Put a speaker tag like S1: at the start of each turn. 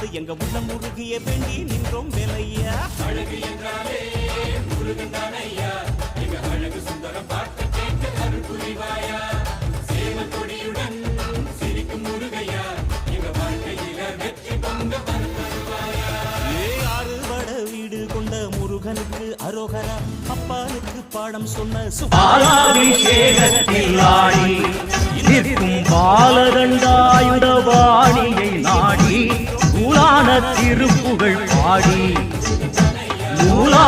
S1: வந்து எங்க உள்ள முருகிய வேண்டி நின்றோம் வேலையா.
S2: அழகு என்றாலே முருகன் தானையா, எங்க அழகு சுந்தரம் பார்த்து கேட்டு அருள் புரிவாயா. சேவல் கொடியுடன் சிரிக்கும் முருகையா, எங்க வாழ்க்கையில வெற்றி பொங்க வருவாயா.
S1: ஆறுபட வீடு கொண்ட முருகனுக்கு அரோகரா, அப்பானுக்கு பாடம் சொன்ன
S3: பாலாபிஷேகத்தில் ஆடி நிற்கும் பாலதண்டாயுதபாணியை நாடி நூலான திருப்புகழ் பாடி நூலா